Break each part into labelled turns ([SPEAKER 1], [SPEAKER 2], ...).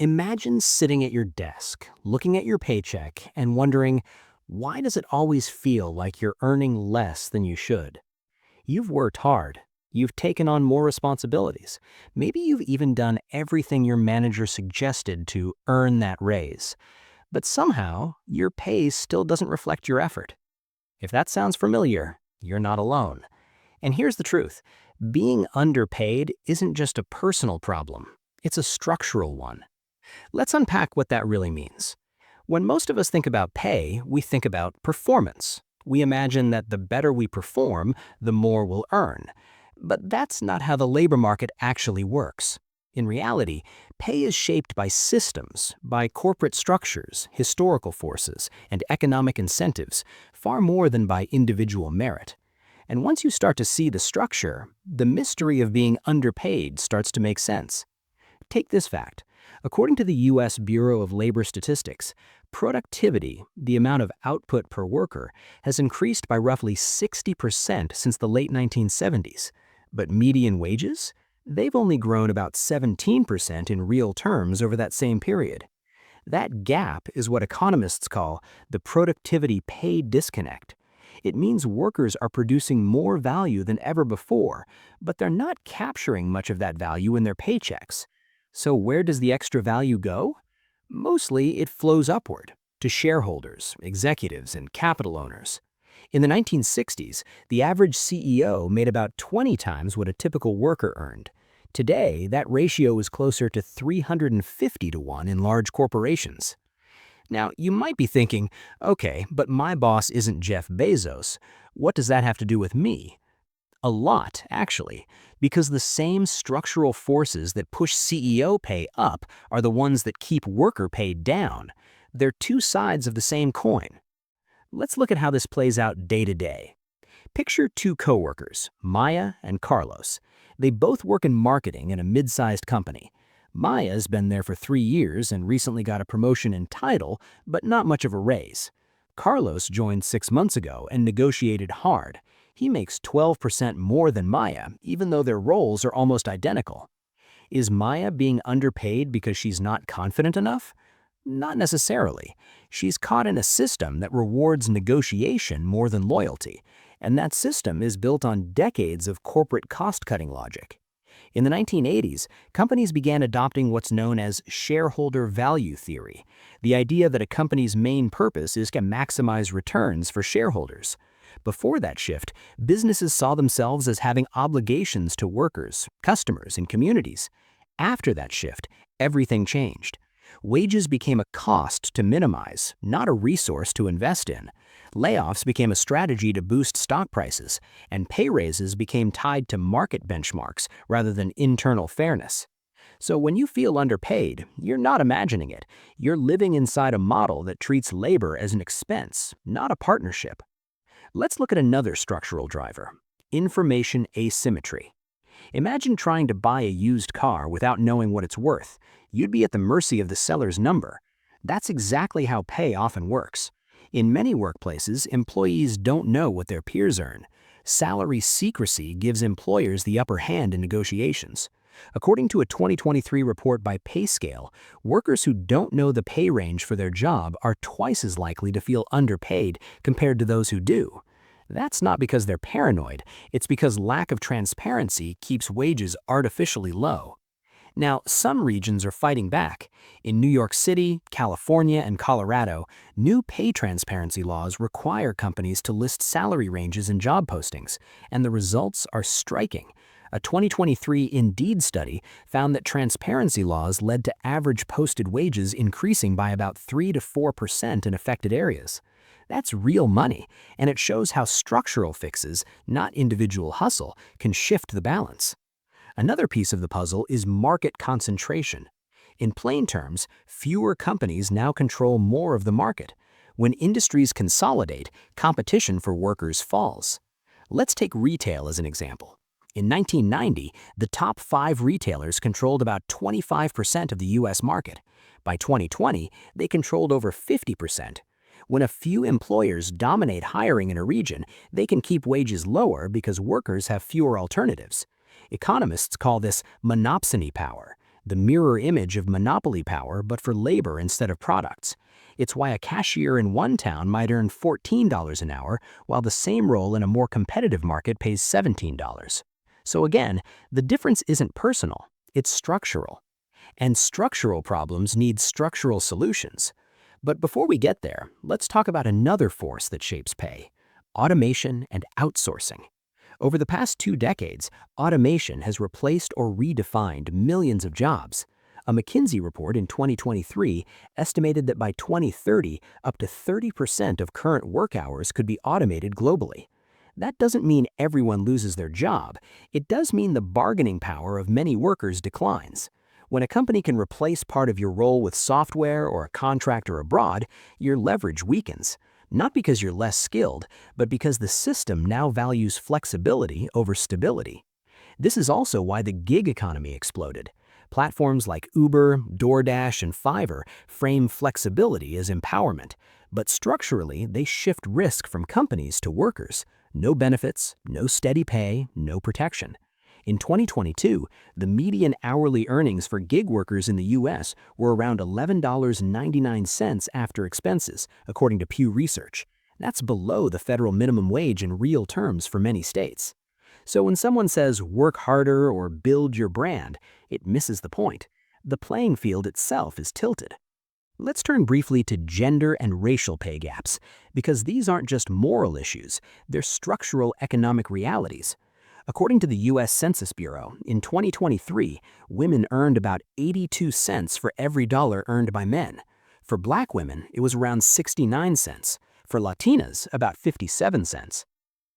[SPEAKER 1] Imagine sitting at your desk, looking at your paycheck, and wondering, why does it always feel like you're earning less than you should? You've worked hard. You've taken on more responsibilities. Maybe you've even done everything your manager suggested to earn that raise. But somehow, your pay still doesn't reflect your effort. If that sounds familiar, you're not alone. And here's the truth. Being underpaid isn't just a personal problem. It's a structural one. Let's unpack what that really means. When most of us think about pay, we think about performance. We imagine that the better we perform, the more we'll earn. But that's not how the labor market actually works. In reality, pay is shaped by systems, by corporate structures, historical forces, and economic incentives, far more than by individual merit. And once you start to see the structure, the mystery of being underpaid starts to make sense. Take this fact. According to the U.S. Bureau of Labor Statistics, productivity, the amount of output per worker, has increased by roughly 60% since the late 1970s. But median wages? They've only grown about 17% in real terms over that same period. That gap is what economists call the productivity pay disconnect. It means workers are producing more value than ever before, but they're not capturing much of that value in their paychecks. So where does the extra value go? Mostly it flows upward, to shareholders, executives, and capital owners. In the 1960s, the average CEO made about 20 times what a typical worker earned. Today, that ratio is closer to 350 to 1 in large corporations. Now, you might be thinking, okay, but my boss isn't Jeff Bezos. What does that have to do with me? A lot, actually, because the same structural forces that push CEO pay up are the ones that keep worker pay down. They're two sides of the same coin. Let's look at how this plays out day to day. Picture two coworkers, Maya and Carlos. They both work in marketing in a mid-sized company. Maya's been there for 3 years and recently got a promotion in title, but not much of a raise. Carlos joined 6 months ago and negotiated hard. He makes 12% more than Maya, even though their roles are almost identical. Is Maya being underpaid because she's not confident enough? Not necessarily. She's caught in a system that rewards negotiation more than loyalty, and that system is built on decades of corporate cost-cutting logic. In the 1980s, companies began adopting what's known as shareholder value theory, the idea that a company's main purpose is to maximize returns for shareholders. Before that shift, businesses saw themselves as having obligations to workers, customers, and communities. After that shift, everything changed. Wages became a cost to minimize, not a resource to invest in. Layoffs became a strategy to boost stock prices, and pay raises became tied to market benchmarks rather than internal fairness. So when you feel underpaid, you're not imagining it. You're living inside a model that treats labor as an expense, not a partnership. Let's look at another structural driver: information asymmetry. Imagine trying to buy a used car without knowing what it's worth. You'd be at the mercy of the seller's number. That's exactly how pay often works. In many workplaces, employees don't know what their peers earn. Salary secrecy gives employers the upper hand in negotiations. According to a 2023 report by PayScale, workers who don't know the pay range for their job are twice as likely to feel underpaid compared to those who do. That's not because they're paranoid, it's because lack of transparency keeps wages artificially low. Now, some regions are fighting back. In New York City, California, and Colorado, new pay transparency laws require companies to list salary ranges in job postings, and the results are striking. A 2023 Indeed study found that transparency laws led to average posted wages increasing by about 3 to 4% in affected areas. That's real money, and it shows how structural fixes, not individual hustle, can shift the balance. Another piece of the puzzle is market concentration. In plain terms, fewer companies now control more of the market. When industries consolidate, competition for workers falls. Let's take retail as an example. In 1990, the top 5 retailers controlled about 25% of the U.S. market. By 2020, they controlled over 50%. When a few employers dominate hiring in a region, they can keep wages lower because workers have fewer alternatives. Economists call this monopsony power. the mirror image of monopoly power but for labor instead of products. It's why a cashier in one town might earn $14 an hour while the same role in a more competitive market pays $17. So again, the difference isn't personal, it's structural. And structural problems need structural solutions. But before we get there, let's talk about another force that shapes pay: automation and outsourcing. Over the past 2 decades, automation has replaced or redefined millions of jobs. A McKinsey report in 2023 estimated that by 2030, up to 30% of current work hours could be automated globally. That doesn't mean everyone loses their job. It does mean the bargaining power of many workers declines. When a company can replace part of your role with software or a contractor abroad, your leverage weakens. Not because you're less skilled, but because the system now values flexibility over stability. This is also why the gig economy exploded. Platforms like Uber, DoorDash, and Fiverr frame flexibility as empowerment, but structurally they shift risk from companies to workers. No benefits, no steady pay, no protection. In 2022, the median hourly earnings for gig workers in the U.S. were around $11.99 after expenses, according to Pew Research. That's below the federal minimum wage in real terms for many states. So when someone says work harder or build your brand, it misses the point. The playing field itself is tilted. Let's turn briefly to gender and racial pay gaps, because these aren't just moral issues, they're structural economic realities. According to the U.S. Census Bureau, in 2023, women earned about 82 cents for every dollar earned by men. For Black women, it was around 69 cents. For Latinas, about 57 cents.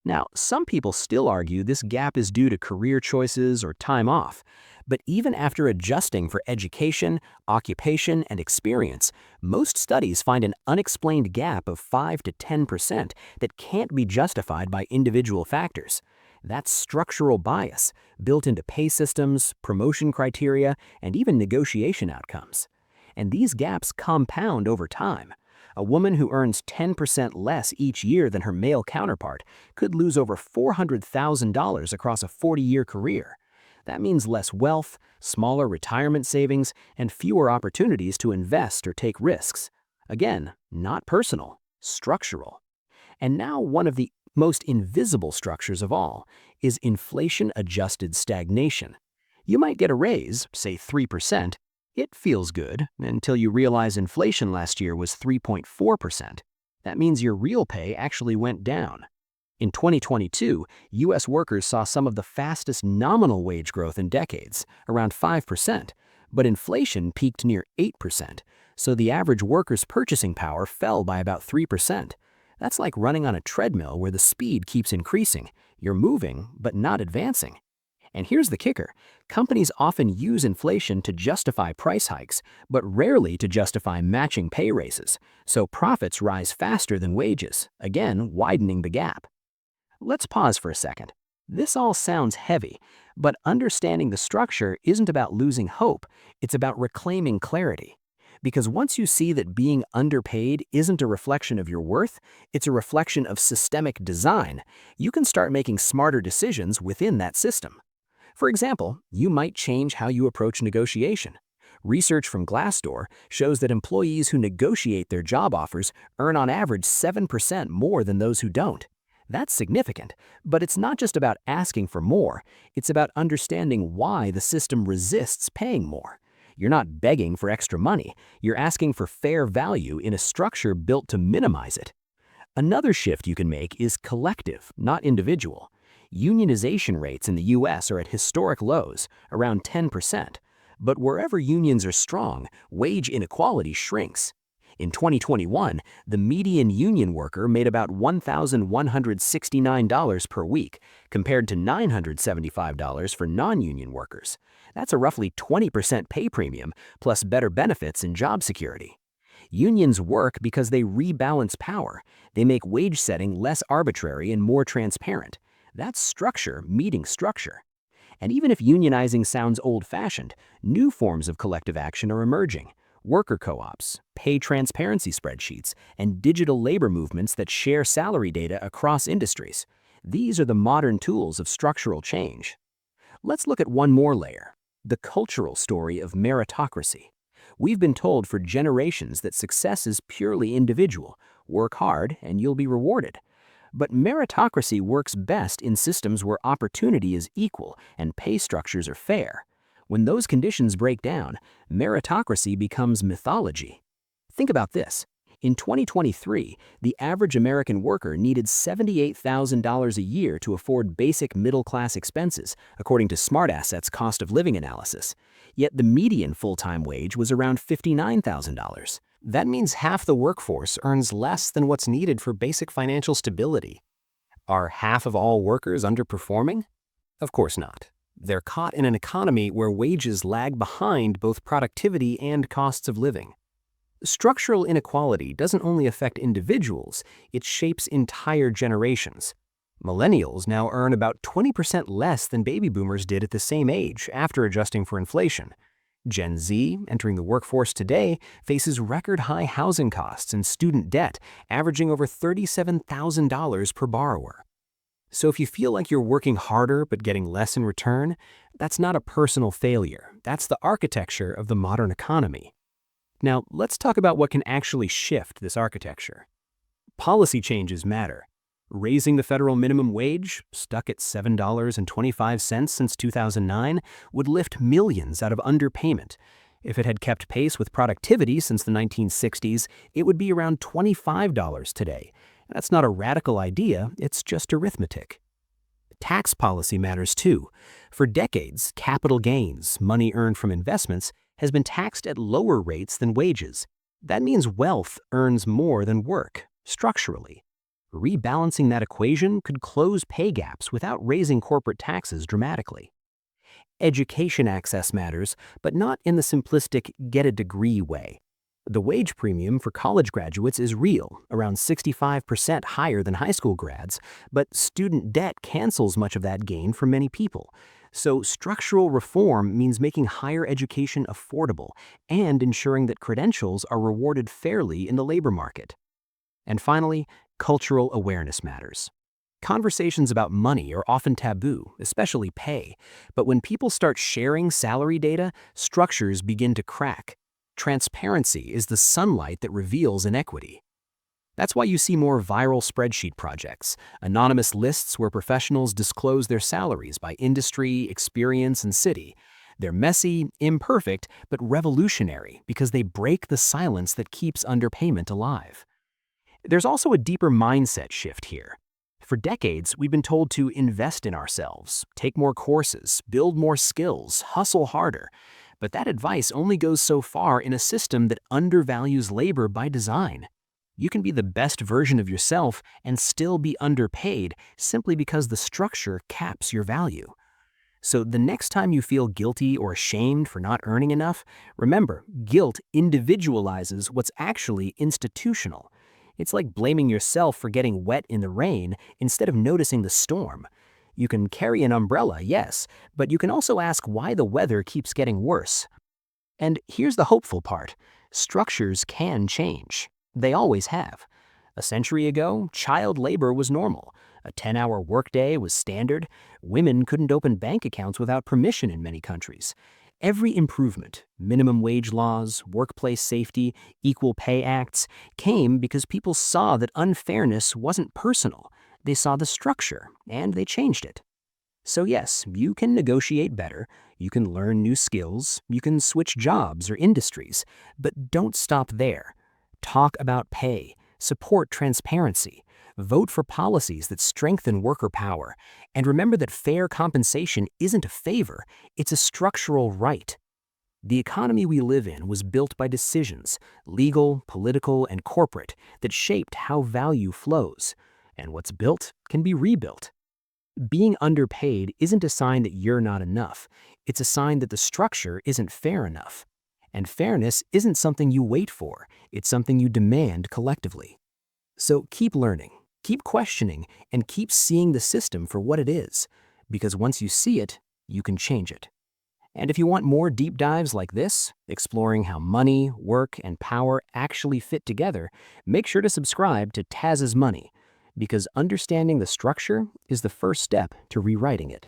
[SPEAKER 1] Now, some people still argue this gap is due to career choices or time off. But even after adjusting for education, occupation, and experience, most studies find an unexplained gap of 5 to 10% that can't be justified by individual factors. That's structural bias built into pay systems, promotion criteria, and even negotiation outcomes. And these gaps compound over time. A woman who earns 10% less each year than her male counterpart could lose over $400,000 across a 40-year career. That means less wealth, smaller retirement savings, and fewer opportunities to invest or take risks. Again, not personal, structural. And now one of the most invisible structures of all is inflation-adjusted stagnation. You might get a raise, say 3%. It feels good until you realize inflation last year was 3.4%. That means your real pay actually went down. In 2022, U.S. workers saw some of the fastest nominal wage growth in decades, around 5%, but inflation peaked near 8%, so the average worker's purchasing power fell by about 3%. That's like running on a treadmill where the speed keeps increasing. You're moving, but not advancing. And here's the kicker. Companies often use inflation to justify price hikes, but rarely to justify matching pay raises. So profits rise faster than wages, again widening the gap. Let's pause for a second. This all sounds heavy, but understanding the structure isn't about losing hope, it's about reclaiming clarity. Because once you see that being underpaid isn't a reflection of your worth, it's a reflection of systemic design, you can start making smarter decisions within that system. For example, you might change how you approach negotiation. Research from Glassdoor shows that employees who negotiate their job offers earn on average 7% more than those who don't. That's significant, but it's not just about asking for more, it's about understanding why the system resists paying more. You're not begging for extra money, you're asking for fair value in a structure built to minimize it. Another shift you can make is collective, not individual. Unionization rates in the U.S. are at historic lows, around 10%. But wherever unions are strong, wage inequality shrinks. In 2021, the median union worker made about $1,169 per week, compared to $975 for non-union workers. That's a roughly 20% pay premium, plus better benefits and job security. Unions work because they rebalance power. They make wage setting less arbitrary and more transparent. That's structure meeting structure. And even if unionizing sounds old-fashioned, new forms of collective action are emerging. Worker co-ops, pay transparency spreadsheets, and digital labor movements that share salary data across industries. These are the modern tools of structural change. Let's look at one more layer: The cultural story of meritocracy. We've been told for generations that success is purely individual. Work hard and you'll be rewarded. But meritocracy works best in systems where opportunity is equal and pay structures are fair. When those conditions break down, meritocracy becomes mythology. Think about this. In 2023, the average American worker needed $78,000 a year to afford basic middle-class expenses, according to SmartAsset's cost of living analysis. Yet the median full-time wage was around $59,000. That means half the workforce earns less than what's needed for basic financial stability. Are half of all workers underperforming? Of course not. They're caught in an economy where wages lag behind both productivity and costs of living. Structural inequality doesn't only affect individuals, it shapes entire generations. Millennials now earn about 20% less than baby boomers did at the same age after adjusting for inflation. Gen Z, entering the workforce today, faces record-high housing costs and student debt, averaging over $37,000 per borrower. So if you feel like you're working harder but getting less in return, that's not a personal failure. That's the architecture of the modern economy. Now, let's talk about what can actually shift this architecture. Policy changes matter. Raising the federal minimum wage, stuck at $7.25 since 2009, would lift millions out of underpayment. If it had kept pace with productivity since the 1960s, it would be around $25 today. That's not a radical idea, it's just arithmetic. Tax policy matters too. For decades, capital gains, money earned from investments, has been taxed at lower rates than wages. That means wealth earns more than work, structurally. Rebalancing that equation could close pay gaps without raising corporate taxes dramatically. Education access matters, but not in the simplistic get-a-degree way. The wage premium for college graduates is real, around 65% higher than high school grads, but student debt cancels much of that gain for many people. So structural reform means making higher education affordable and ensuring that credentials are rewarded fairly in the labor market. And finally, cultural awareness matters. Conversations about money are often taboo, especially pay, but when people start sharing salary data, structures begin to crack. Transparency is the sunlight that reveals inequity. That's why you see more viral spreadsheet projects, anonymous lists where professionals disclose their salaries by industry, experience, and city. They're messy, imperfect, but revolutionary because they break the silence that keeps underpayment alive. There's also a deeper mindset shift here. For decades, we've been told to invest in ourselves, take more courses, build more skills, hustle harder. But that advice only goes so far in a system that undervalues labor by design. You can be the best version of yourself and still be underpaid simply because the structure caps your value. So the next time you feel guilty or ashamed for not earning enough, remember, guilt individualizes what's actually institutional. It's like blaming yourself for getting wet in the rain instead of noticing the storm. You can carry an umbrella, yes, but you can also ask why the weather keeps getting worse. And here's the hopeful part. Structures can change. They always have. A century ago, child labor was normal. A 10-hour workday was standard. Women couldn't open bank accounts without permission in many countries. Every improvement, minimum wage laws, workplace safety, equal pay acts, came because people saw that unfairness wasn't personal. They saw the structure, and they changed it. So yes, you can negotiate better, you can learn new skills, you can switch jobs or industries, but don't stop there. Talk about pay, support transparency, vote for policies that strengthen worker power, and remember that fair compensation isn't a favor, it's a structural right. The economy we live in was built by decisions, legal, political, and corporate, that shaped how value flows. And what's built can be rebuilt. Being underpaid isn't a sign that you're not enough. It's a sign that the structure isn't fair enough. And fairness isn't something you wait for. It's something you demand collectively. So keep learning, keep questioning, and keep seeing the system for what it is. Because once you see it, you can change it. And if you want more deep dives like this, exploring how money, work, and power actually fit together, make sure to subscribe to Taz's Money, because understanding the structure is the first step to rewriting it.